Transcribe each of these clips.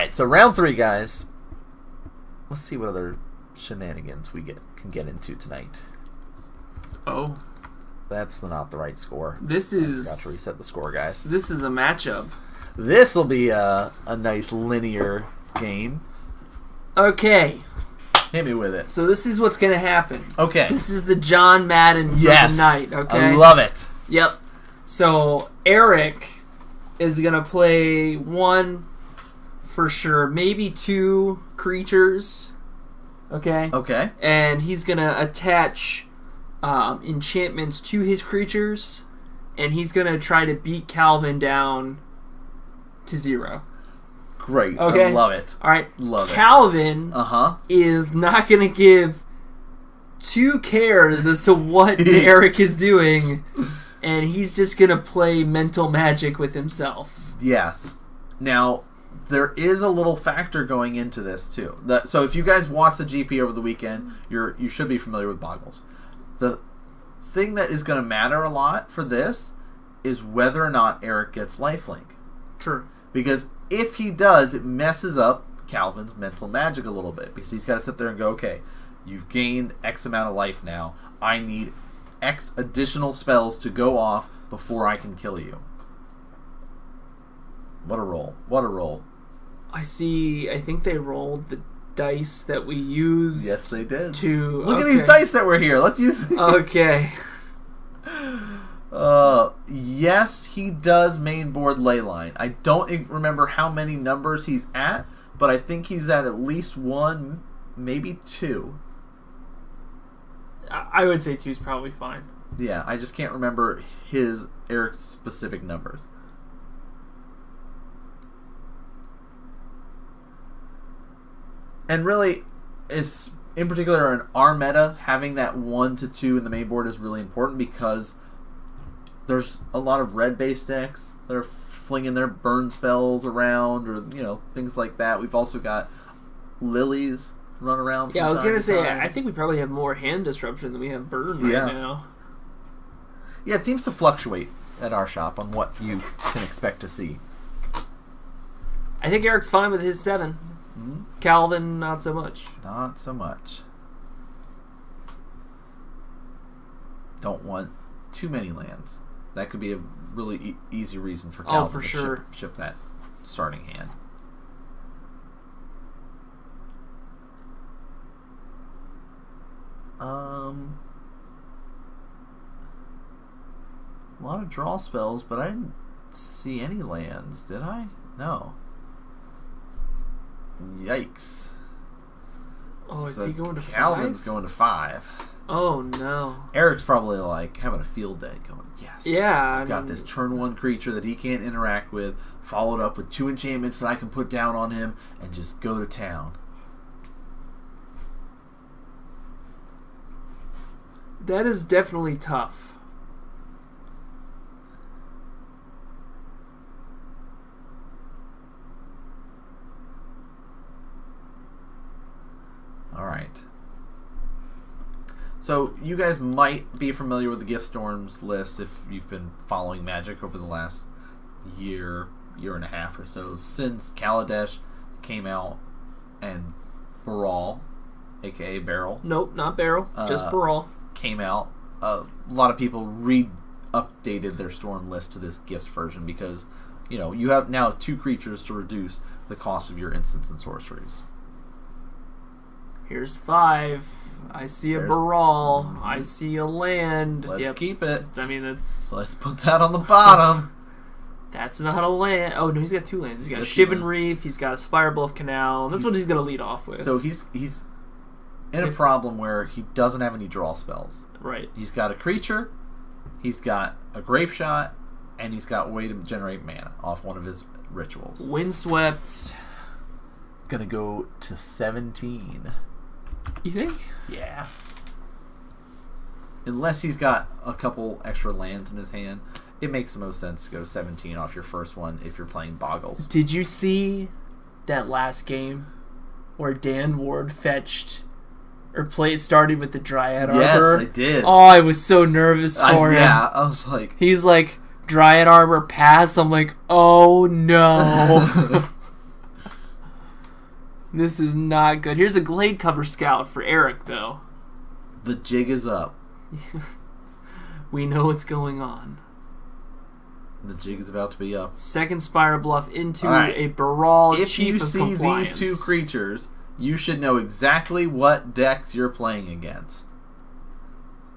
Alright, so round 3, guys. Let's see what other shenanigans we can get into tonight. Oh. That's not the right score. This I is... forgot to reset the score, guys. This is a matchup. This will be a nice linear game. Okay. Hit me with it. So this is what's going to happen. Okay. This is the John Madden for the night, okay? I love it. Yep. So Eric is going to play 1 for sure, maybe 2 creatures, okay? Okay. And he's going to attach enchantments to his creatures, and he's going to try to beat Calvin down to 0. Great. Okay. I love it. All right. Love it. Calvin Uh-huh. is not going to give 2 cares as to what Eric is doing, and he's just going to play mental magic with himself. Yes. Now, there is a little factor going into this, too. So if you guys watch the GP over the weekend, you should be familiar with Bogles. The thing that is going to matter a lot for this is whether or not Eric gets lifelink. True. Because if he does, it messes up Calvin's mental magic a little bit. Because he's got to sit there and go, okay, you've gained X amount of life now. I need X additional spells to go off before I can kill you. What a roll. What a roll. I think they rolled the dice that we used. Yes, they did. Look at these dice that were here. Let's use them. Okay. Yes, he does main board Leyline. I don't remember how many numbers he's at, but I think he's at least 1, maybe 2. I would say 2 is probably fine. Yeah, I just can't remember Eric's specific numbers. And really, it's in particular in our meta, having that 1 to 2 in the main board is really important because there's a lot of red-based decks that are flinging their burn spells around, or things like that. We've also got lilies run around. Yeah, I was gonna say I think we probably have more hand disruption than we have burn right now. Yeah, it seems to fluctuate at our shop on what you can expect to see. I think Eric's fine with his 7. Mm-hmm. Calvin, not so much. Not so much. Don't want too many lands. That could be a really easy reason for Calvin to ship that starting hand. A lot of draw spells, but I didn't see any lands, did I? No. Yikes. Oh, is he going to 5? Calvin's going to 5. Oh, no. Eric's probably like having a field day going, yes. Yeah. I've got this turn 1 creature that he can't interact with, followed up with 2 enchantments that I can put down on him, and just go to town. That is definitely tough. Alright. So, you guys might be familiar with the Gift Storms list if you've been following Magic over the last year and a half or so, since Kaladesh came out and Baral, aka Barrel. Nope, not Barrel, just Baral. Came out. A lot of people updated their Storm list to this Gifts version because, you have now 2 creatures to reduce the cost of your instants and sorceries. Here's 5. I see a Baral. I see a land. Let's keep it. I mean, that's... Let's put that on the bottom. That's not a land. Oh, no, he's got 2 lands. He's got Shivan Reef. He's got a Spirebluff Canal. That's what he's going to lead off with. So he's in a problem where he doesn't have any draw spells. Right. He's got a creature, he's got a Grape Shot, and he's got a way to generate mana off one of his rituals. Windswept. Gonna go to 17. You think? Yeah. Unless he's got a couple extra lands in his hand, it makes the most sense to go 17 off your first one if you're playing Bogles. Did you see that last game where Dan Ward fetched or started with the Dryad Arbor? Yes, I did. Oh, I was so nervous for him. Yeah, I was like... He's like, Dryad Arbor pass. I'm like, oh no. This is not good. Here's a Glade Cover Scout for Eric, though. The jig is up. We know what's going on. The jig is about to be up. Second Spire Bluff into right. a Baral If Chief you of see Compliance. these two creatures, you should know exactly what decks you're playing against.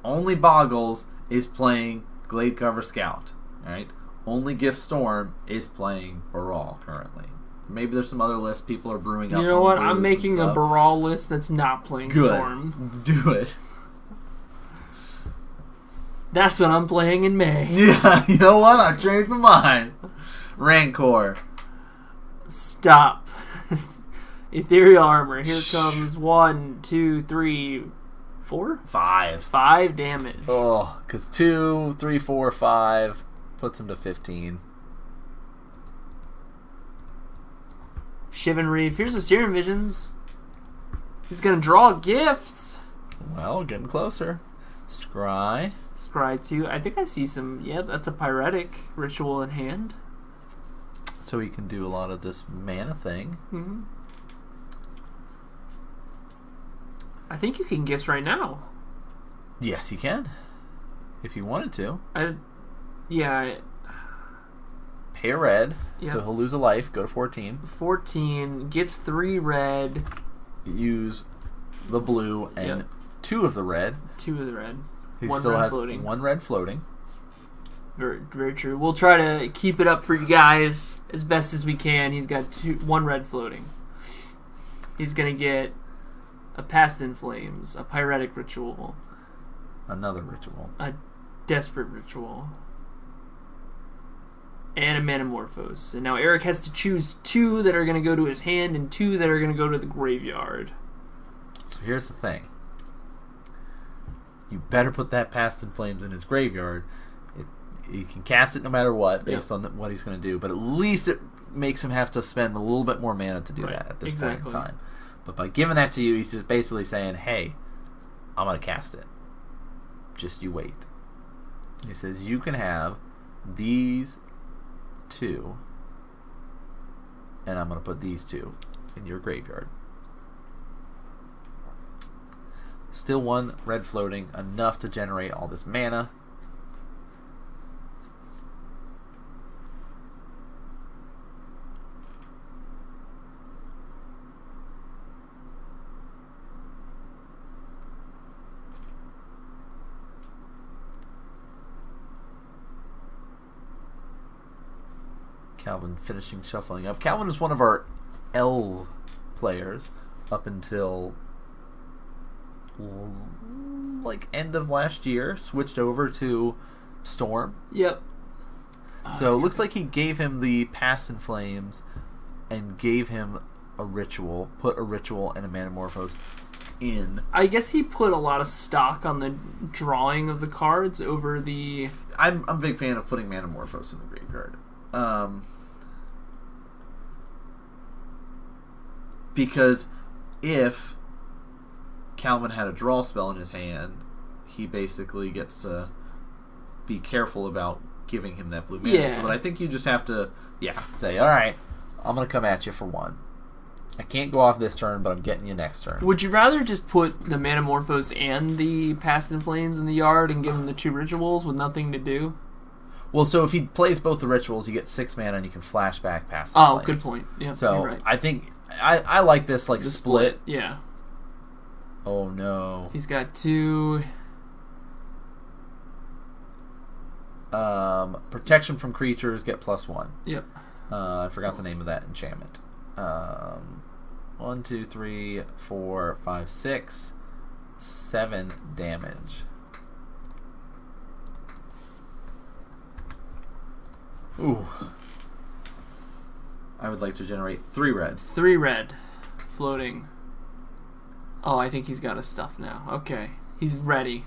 Only Bogles is playing Glade Cover Scout. Alright? Only Gift Storm is playing Baral currently. Maybe there's some other lists people are brewing up. You know what? homebrews I'm making and a stuff. Baral list that's not playing Good. Storm. Do it. That's what I'm playing in May. Yeah, you know what? I changed my mind. Rancor. Stop. Ethereal Armor. Here comes 1, 2, 3, 4? 5. 5 damage. Oh, because 2, 3, 4, 5 puts him to 15. Shivan Reef. Here's the Steering Visions. He's going to draw gifts. Well, getting closer. Scry. Scry 2. I think I see some. Yeah, that's a Pyretic Ritual in hand. So he can do a lot of this mana thing. Mm-hmm. I think you can guess right now. Yes, he can. If he wanted to. Yeah. Pay a red, Yep. so he'll lose a life, go to 14. 14. Gets 3 red. Use the blue and Yep. 2 of the red. 2 of the red. He 1 still red has floating. 1 red floating. Very, very true. We'll try to keep it up for you guys as best as we can. He's got 1 red floating. He's going to get a Past in Flames, a Pyretic Ritual, Another ritual. a Desperate Ritual, and a Manamorphose. And now Eric has to choose 2 that are going to go to his hand and 2 that are going to go to the graveyard. So here's the thing. You better put that Past in Flames in his graveyard. He can cast it no matter what, based on what he's going to do. But at least it makes him have to spend a little bit more mana to do that at this point in time. But by giving that to you, he's just basically saying, hey, I'm going to cast it. Just you wait. He says, you can have these 2, and I'm going to put these 2 in your graveyard. Still 1 red floating, enough to generate all this mana. Calvin finishing shuffling up. Calvin is one of our L players up until like end of last year. Switched over to Storm. Yep. So it looks like he gave him the Past in Flames and gave him a ritual. Put a ritual and a Manamorphose in. I guess he put a lot of stock on the drawing of the cards over the... I'm a big fan of putting Manamorphose in the graveyard. Because if Calvin had a draw spell in his hand, he basically gets to be careful about giving him that blue mana. Yeah. But I think you just have to, say, all right, I'm going to come at you for 1. I can't go off this turn, but I'm getting you next turn. Would you rather just put the Manamorphose and the Past in Flames in the yard and give him the 2 rituals with nothing to do? Well, so if he plays both the rituals, he gets 6 mana and he can flash back Past in Oh, Flames. good point. Yeah, So you're right. I think I like this The split. Yeah. Oh no. He's got 2... Protection from creatures get +1. Yep. I forgot the name of that enchantment. 1, 2, 3, 4, 5, 6, 7 damage. Ooh. I would like to generate 3 red. 3 red. Floating. Oh, I think he's got his stuff now. Okay. He's ready.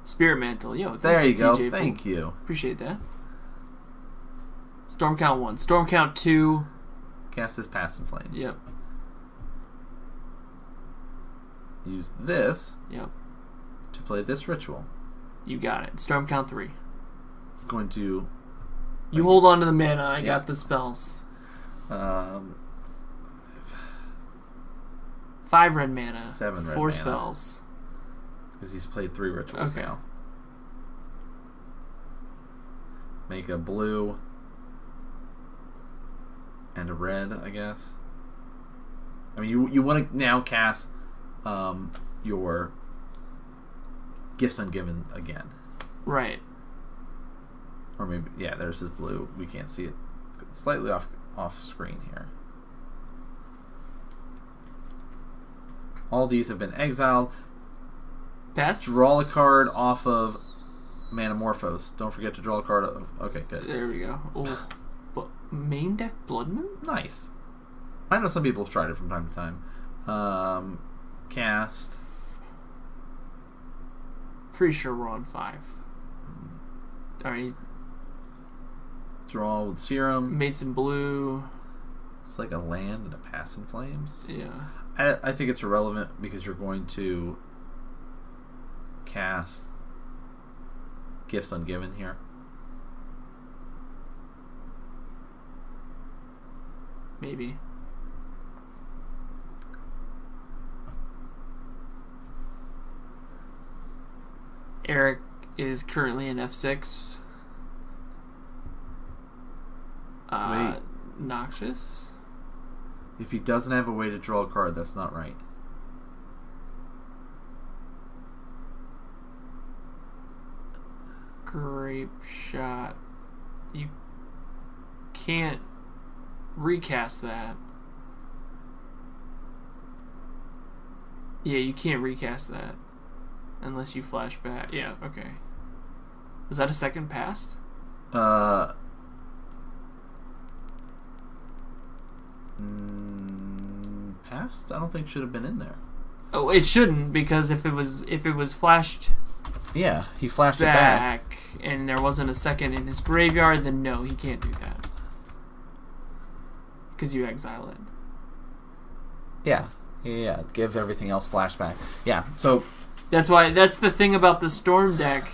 Spirit Mantle. Yo, There you go. TJ. Thank you. Appreciate that. Storm count 1. Storm count 2. Cast this Past in Flames. Yep. Use this Yep. to play this ritual. You got it. Storm count 3. going to... You hold on to the mana. I got the spells. 5 red mana. 7 red 4 mana. spells. Because he's played 3 rituals now. Make a blue and a red, I guess. I mean, you want to now cast your Gifts Ungiven again. Right. Or maybe, yeah, there's his blue. We can't see it. It's slightly off screen here. All these have been exiled. Pass. Draw a card off of Manamorphose. Don't forget to draw a card of... Okay, good. There we go. Oh, but main deck Blood Moon? Nice. I know some people have tried it from time to time. Cast. Pretty sure we're on 5. Alright, Draw with Serum. made some blue. It's like a land and a Pass in Flames. Yeah. I think it's irrelevant because you're going to cast Gifts Ungiven here. Maybe. Eric is currently in F6. Wait. Noxious? If he doesn't have a way to draw a card, that's not right. Grape Shot. You can't recast that. Yeah, you can't recast that. Unless you flash back. Yeah, okay. Was that a second pass? Passed? I don't think should have been in there. Oh, it shouldn't, because if it was flashed Yeah, he flashed it back. back and there wasn't a second in his graveyard, then no, he can't do that. Because you exile it. Yeah. Give everything else flashback. Yeah, so... That's the thing about the Storm deck.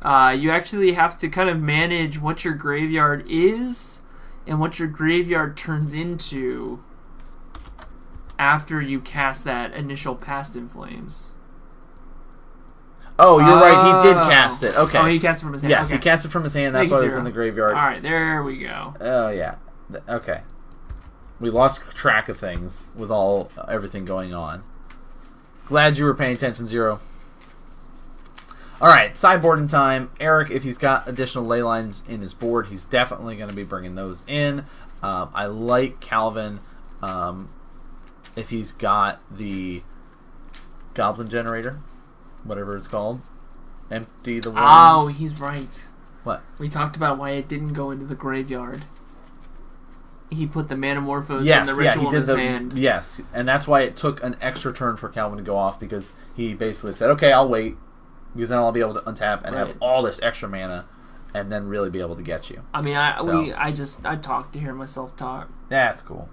You actually have to kind of manage what your graveyard is and what your graveyard turns into after you cast that initial Past in Flames. Oh, you're right. He did cast it. Okay. Oh, he cast it from his hand. Yes, okay. he cast it from his hand. That's why it was in the graveyard. All right, there we go. Oh, yeah. Okay. We lost track of things with everything going on. Glad you were paying attention, Zero. All right, sideboarding time. Eric, if he's got additional ley lines in his board, he's definitely going to be bringing those in. I like Calvin. If he's got the Goblin Generator, whatever it's called, empty the ones. Oh, he's right. What? We talked about why it didn't go into the graveyard. He put the Manamorphose in the ritual in his hand. Yes, and that's why it took an extra turn for Calvin to go off, because he basically said, okay, I'll wait, because then I'll be able to untap and have all this extra mana and then really be able to get you. I mean, I talked to hear myself talk. That's cool.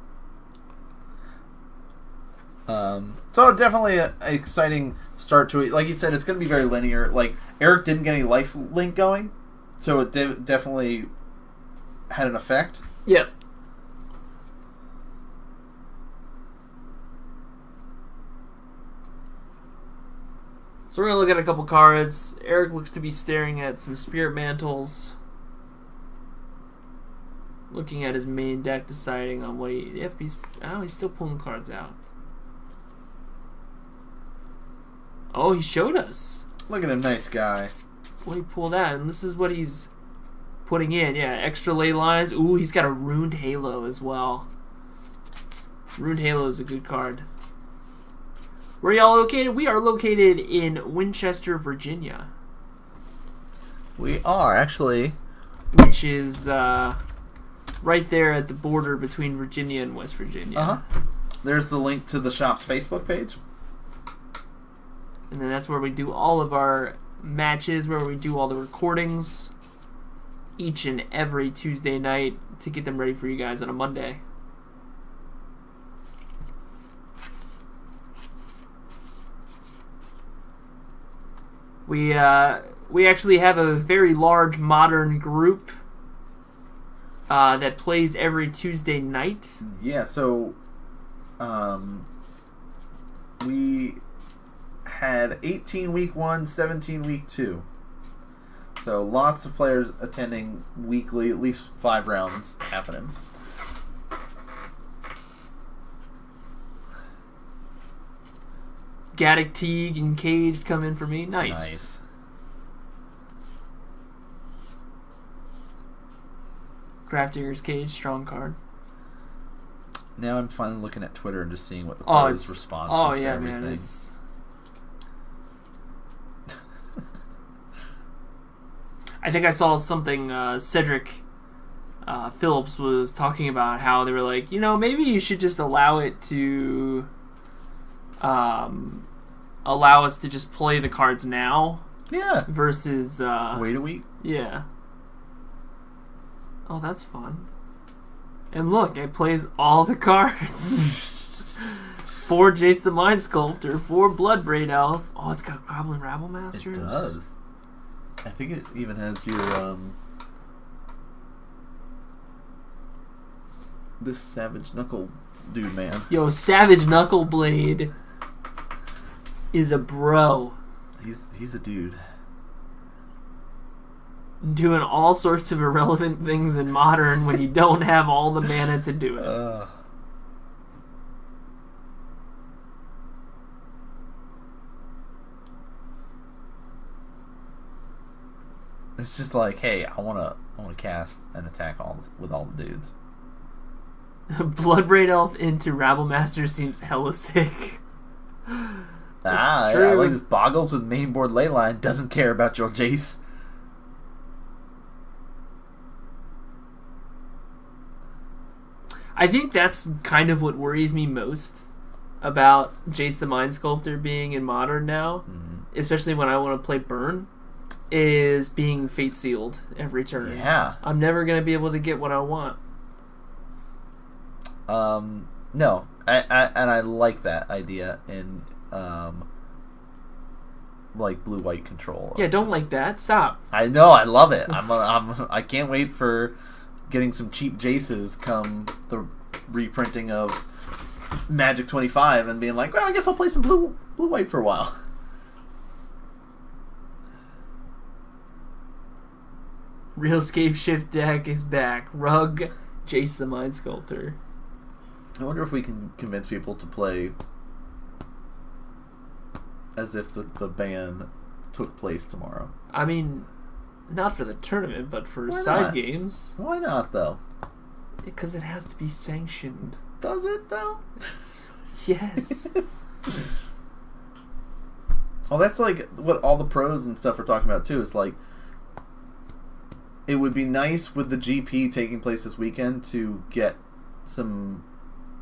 So definitely an exciting start to it. Like you said, it's going to be very linear. Like, Eric didn't get any life link going, so it definitely had an effect. Yep. So we're going to look at a couple cards. Eric looks to be staring at some Spirit Mantles. Looking at his main deck, deciding on what he's still pulling cards out. Oh, he showed us. Look at him, nice guy. What he pulled out, and this is what he's putting in. Yeah, extra ley lines. Ooh, he's got a Ruined Halo as well. Ruined Halo is a good card. Where are y'all located? We are located in Winchester, Virginia. We are, actually. Which is right there at the border between Virginia and West Virginia. Uh-huh. There's the link to the shop's Facebook page. And then that's where we do all of our matches, where we do all the recordings each and every Tuesday night to get them ready for you guys on a Monday. We we actually have a very large Modern group that plays every Tuesday night. Yeah, so we had 18 week 1, 17 week 2. So lots of players attending weekly, at least 5 rounds happening. Gaddick, Teague, and Cage come in for me. Nice. Grafdigger's Cage, strong card. Now I'm finally looking at Twitter and just seeing what the pros' responses to everything. Man, I think I saw something Cedric Phillips was talking about how they were like, maybe you should just allow it to allow us to just play the cards now. Yeah. Versus wait a week. Yeah. Oh, that's fun. And look, it plays all the cards. 4 Jace the Mind Sculptor, 4 Bloodbraid Elf. Oh, it's got Goblin Rabble Masters. It does. I think it even has your this Savage Knuckle dude, man. Yo, Savage Knuckleblade is a bro. He's a dude. Doing all sorts of irrelevant things in Modern when you don't have all the mana to do it. It's just like, hey, I wanna cast and attack with all the dudes. Bloodbraid Elf into Rabble Master seems hella sick. I like this. Bogles with mainboard leyline doesn't care about your Jace. I think that's kind of what worries me most about Jace the Mind Sculptor being in Modern now, especially when I want to play Burn, is being fate sealed every turn. Yeah. I'm never going to be able to get what I want. No. I like that idea in like blue-white control. Yeah, don't like that. Stop. I know, I love it. I can't wait for getting some cheap Jaces come the reprinting of Magic 25 and being like, well, I guess I'll play some blue-white for a while. Real Scape Shift deck is back. Rug, Jace the Mind Sculptor. I wonder if we can convince people to play as if the ban took place tomorrow. I mean, not for the tournament, but for Why side not? games. Why not, though? Because it has to be sanctioned. Does it, though? Yes. Well, that's like what all the pros and stuff are talking about, too. It's like, it would be nice with the GP taking place this weekend to get some,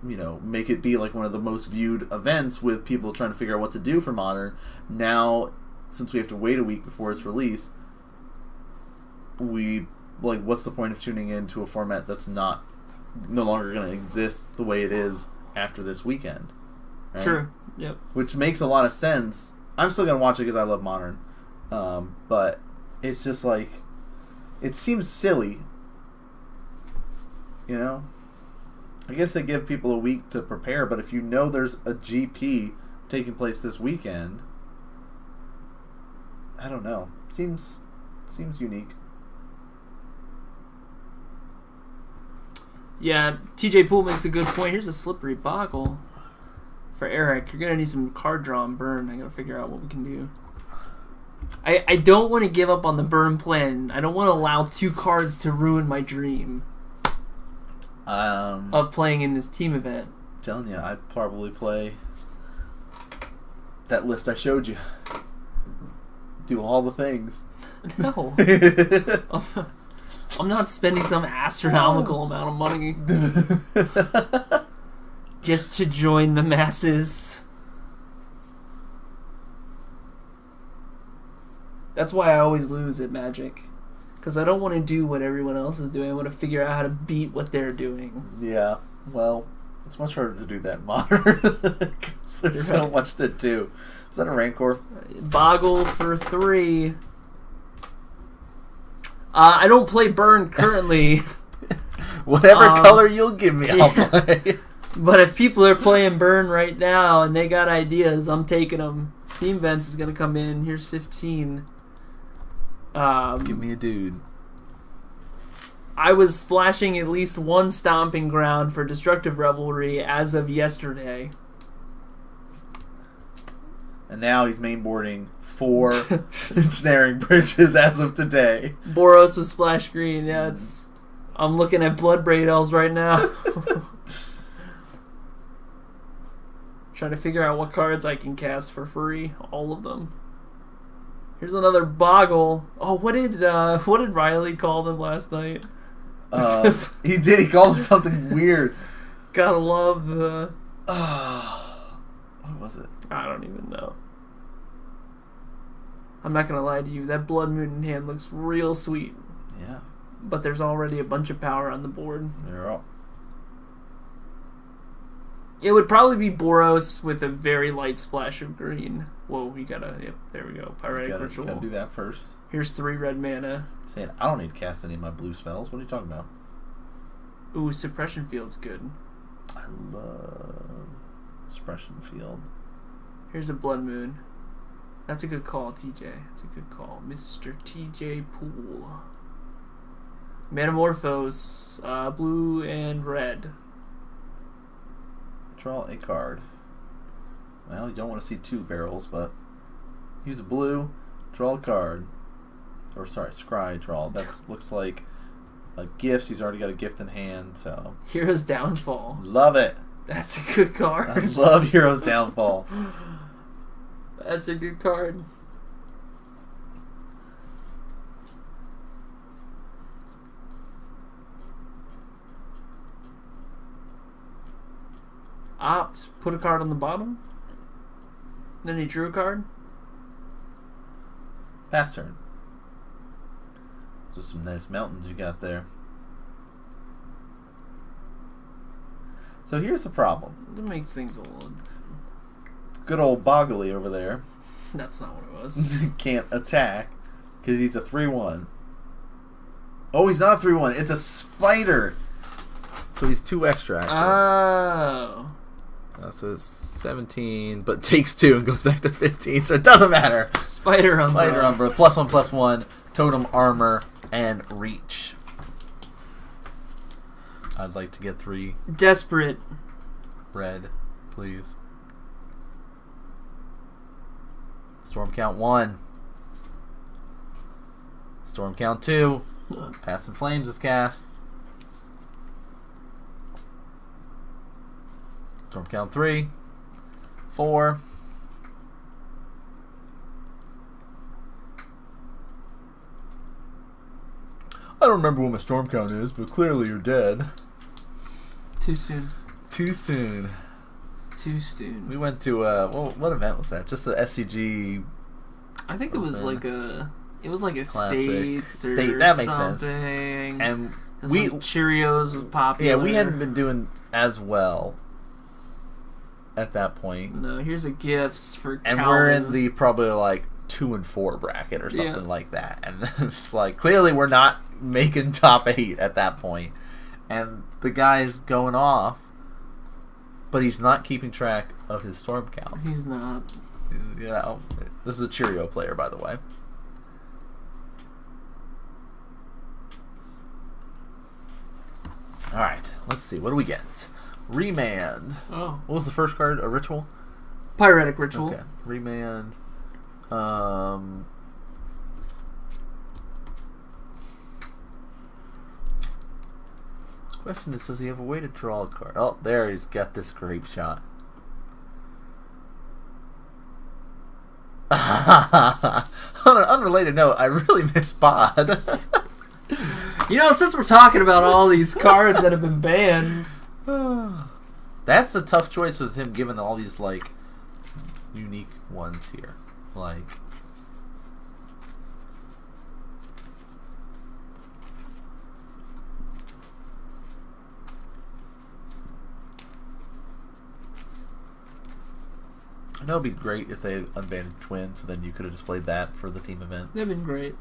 make it be like one of the most viewed events with people trying to figure out what to do for Modern. Now, since we have to wait a week before its release, what's the point of tuning into a format that's no longer going to exist the way it is after this weekend? Right? True. Yep. Which makes a lot of sense. I'm still going to watch it because I love Modern. But it's just like, it seems silly. I guess they give people a week to prepare, but if you know there's a GP taking place this weekend, I don't know. Seems unique. Yeah, TJ Poole makes a good point. Here's a slippery Boggle for Eric. You're going to need some card draw and burn. I got to figure out what we can do. I don't want to give up on the burn plan. I don't want to allow 2 cards to ruin my dream of playing in this team event. I'm telling you, I'd probably play that list I showed you. Do all the things. No. I'm not spending some astronomical amount of money just to join the masses. That's why I always lose at Magic. Because I don't want to do what everyone else is doing. I want to figure out how to beat what they're doing. Yeah, well, it's much harder to do that in Modern. Because there's so much to do. Is that a Rancor? Boggle for 3. I don't play Burn currently. Whatever color you'll give me, I'll play. But if people are playing Burn right now and they got ideas, I'm taking them. Steam Vents is going to come in. Here's 15. Give me a dude. I was splashing at least one Stomping Ground for Destructive Revelry as of yesterday. And now he's mainboarding 4 Ensnaring Bridges as of today. Boros with Splash Green. Yeah, it's... I'm looking at Bloodbraid Elves right now. Trying to figure out what cards I can cast for free. All of them. Here's another Boggle. Oh, what did Riley call them last night? He did. He called them something weird. Gotta love the... what was it? I don't even know. I'm not gonna lie to you. That Blood Moon in hand looks real sweet. Yeah. But there's already a bunch of power on the board. You're up. It would probably be Boros with a very light splash of green. Whoa, you gotta... Yep, there we go. Pyretic Ritual. Gotta do that first. Here's 3 red mana. Saying, I don't need to cast any of my blue spells. What are you talking about? Ooh, Suppression Field's good. I love Suppression Field. Here's a Blood Moon. That's a good call, TJ. That's a good call. Mr. TJ Poole. Metamorphose, blue and red. Draw a card. Well, you don't want to see 2 barrels, but use a blue, draw a card. Or, sorry, scry, draw. That looks like gifts. He's already got a gift in hand, so... Hero's Downfall. Love it. That's a good card. I love Hero's Downfall. That's a good card. Ops, put a card on the bottom. Then he drew a card. Pass turn. So some nice mountains you got there. So here's the problem. That makes things a little... Good old Boggly over there. That's not what it was. Can't attack because he's a 3/1. Oh, he's not a 3/1. It's a spider. So he's 2 extra, actually. Oh. So it's 17, but takes 2 and goes back to 15, so it doesn't matter. Spider Umbra. Spider Umbra, +1/+1, totem armor, and reach. I'd like to get 3 Desperate. red, please. Storm count 1. Storm count 2. Past in Flames is cast. Storm count 3. 4. I don't remember what my storm count is, but clearly you're dead. Too soon. Too soon. Too soon. We went to what event was that? Just the SCG. I think it was like a. It was like a Classic. States or State, that makes something. sense. And we like Cheerios was popular. Yeah, we hadn't been doing as well at that point. No, here's a gifts for and Calvin. we're in the probably like 2 and 4 bracket or something like that, and it's like clearly we're not making top 8 at that point, and the guy's going off, but he's not keeping track of his storm count. He's not. You know, this is a Cheerio player, by the way. All right, let's see. What do we get? Remand. Oh. What was the first card? A ritual? Pyretic Ritual. Okay. Remand. Question is, does he have a way to draw a card? Oh, there, he's got this grape shot. On an unrelated note, I really miss Bod. You know, since we're talking about all these cards that have been banned, that's a tough choice with him given all these like unique ones here. Like I know it'd be great if they unbanned Twin, so then you could have just played that for the team event. they've been great.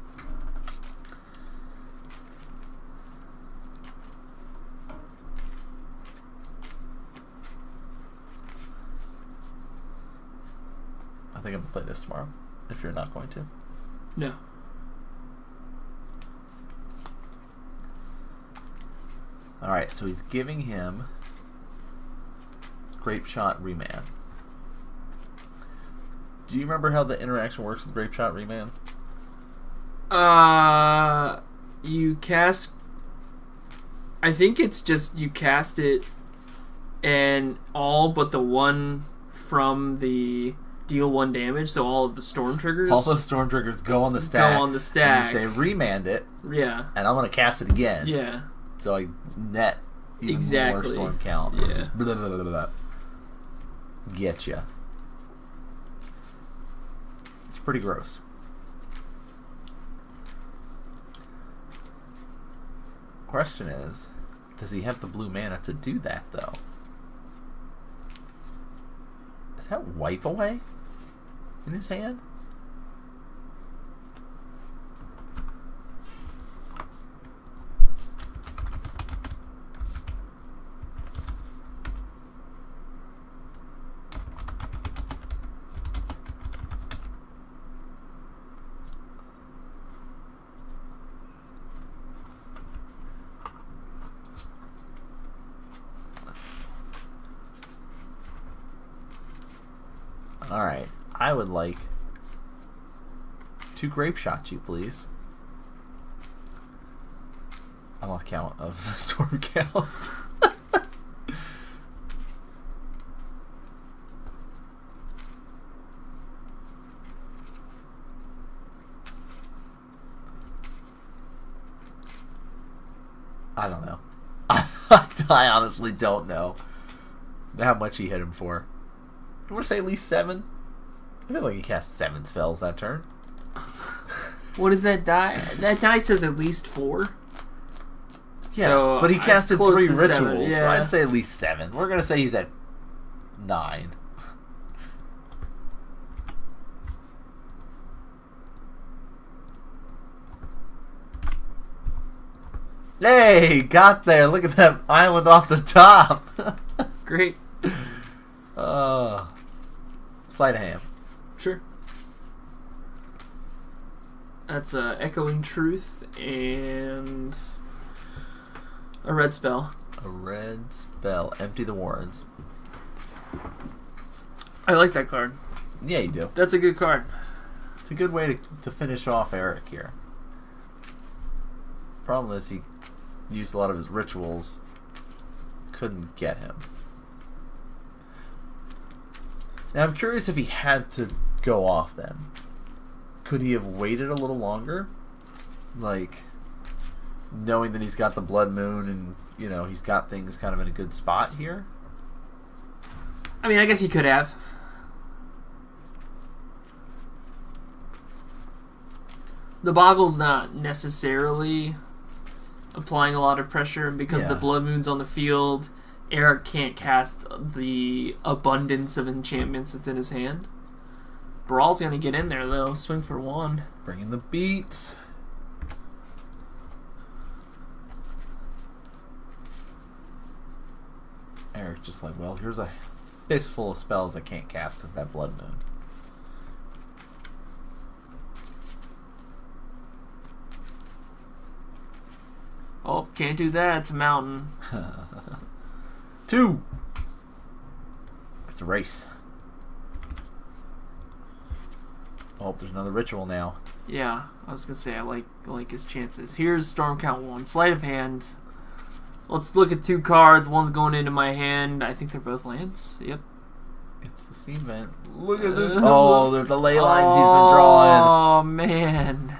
think I'm going to play this tomorrow, if you're not going to. No. Alright, so he's giving him Grape Shot Remand. Do you remember how the interaction works with Grape Shot Remand? You cast... I think it's just you cast it and all but the one from the deal 1 damage, so all of the storm triggers. All those storm triggers go on the stack. Go on the stack. And you say remand it. Yeah. And I'm going to cast it again. Yeah. So I net even more storm count. Yeah. Just blah, blah, blah, blah. Get ya. It's pretty gross. Question is, does he have the blue mana to do that, though? Is that Wipe Away in his hand? Alright, I would like 2 Grape Shots, you please. I lost count of the storm count. I don't know. I honestly don't know how much he hit him for. I want to say at least 7. I feel like he cast 7 spells that turn. What is that die? That die says at least 4. Yeah, so but he casted 3 rituals, 7, yeah. so I'd say at least 7. We're going to say he's at 9. Hey, got there. Look at that island off the top. Great. Sleight of hand. Sure. That's Echoing Truth and a red spell. A red spell. Empty the warrens. I like that card. Yeah, you do. That's a good card. It's a good way to finish off Eric here. Problem is he used a lot of his rituals. Couldn't get him. Now I'm curious if he had to go off then. Could he have waited a little longer? Like, knowing that he's got the Blood Moon and, you know, he's got things kind of in a good spot here? I mean, I guess he could have. The Bogle's not necessarily applying a lot of pressure, and because the Blood Moon's on the field, Eric can't cast the abundance of enchantments that's in his hand. Brawl's gonna get in there though. Swing for 1. Bringing the beats. Eric just like, well, here's a fistful of spells I can't cast because of that Blood Moon. Oh, can't do that. It's a mountain. 2. It's a race. Oh, there's another ritual now. Yeah, I was gonna say I like his chances. Here's Storm Count 1. Sleight of hand. Let's look at 2 cards. One's going into my hand. I think they're both lands. Yep. It's the steam vent. Look at this. Oh, there's the ley lines he's been drawing. Oh, man.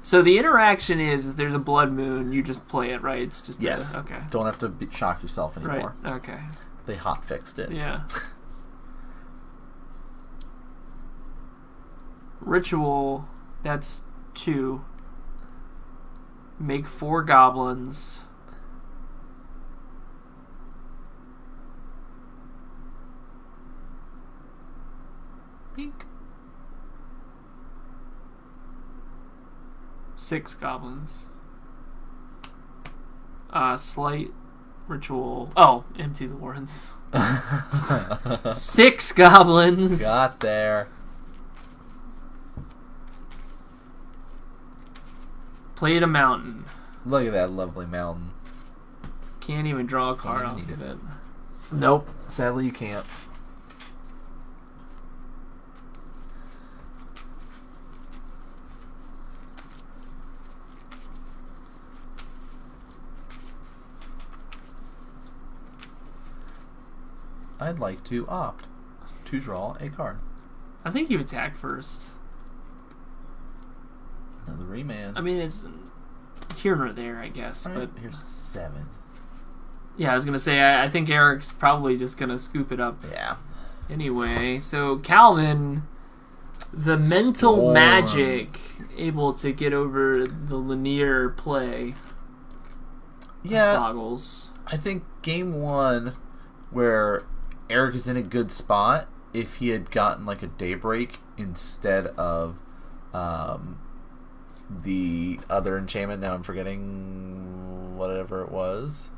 So the interaction is if there's a Blood Moon, you just play it, right? It's just yes. Okay. Don't have to shock yourself anymore. Right. Okay. They hot fixed it. Yeah. Ritual, that's 2. Make 4 goblins. Pink. 6 goblins. Slight Ritual. Oh, empty the warrens. 6 goblins. Got there. Played a mountain. Look at that lovely mountain. Can't even draw a card off of it. Nope. Sadly, you can't. I'd like to opt to draw a card. I think you attack first. Another remand. I mean, it's here nor there, I guess. Right, But here's 7. yeah, I was gonna say I think Eric's probably just gonna scoop it up. Yeah. Anyway, so Calvin, the mental Storm. magic, able to get over the linear play. Yeah. Bogles. I think game 1, where Eric is in a good spot, if he had gotten like a daybreak instead of the other enchantment. Now I'm forgetting whatever it was.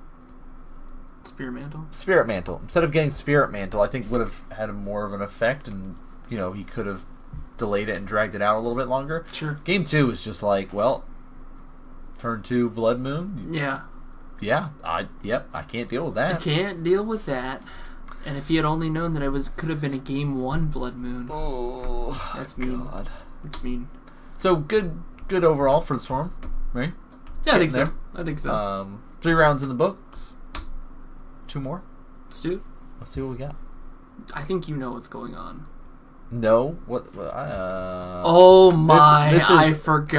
Spirit Mantle. Spirit Mantle. Instead of getting Spirit Mantle, I think would have had more of an effect, and he could have delayed it and dragged it out a little bit longer. Sure. Game 2 was just like, well, turn 2 Blood Moon. Yeah. Yeah. I can't deal with that. I can't deal with that. And if he had only known that it could have been a game 1 Blood Moon. Oh, That's mean. God. It's mean. So good overall for the Storm, right? Yeah, I think Getting so. I think so. 3 rounds in the books. 2 more. Let's do it. Let's see what we got. I think you know what's going on. No, what? Oh my! this is- I forgot.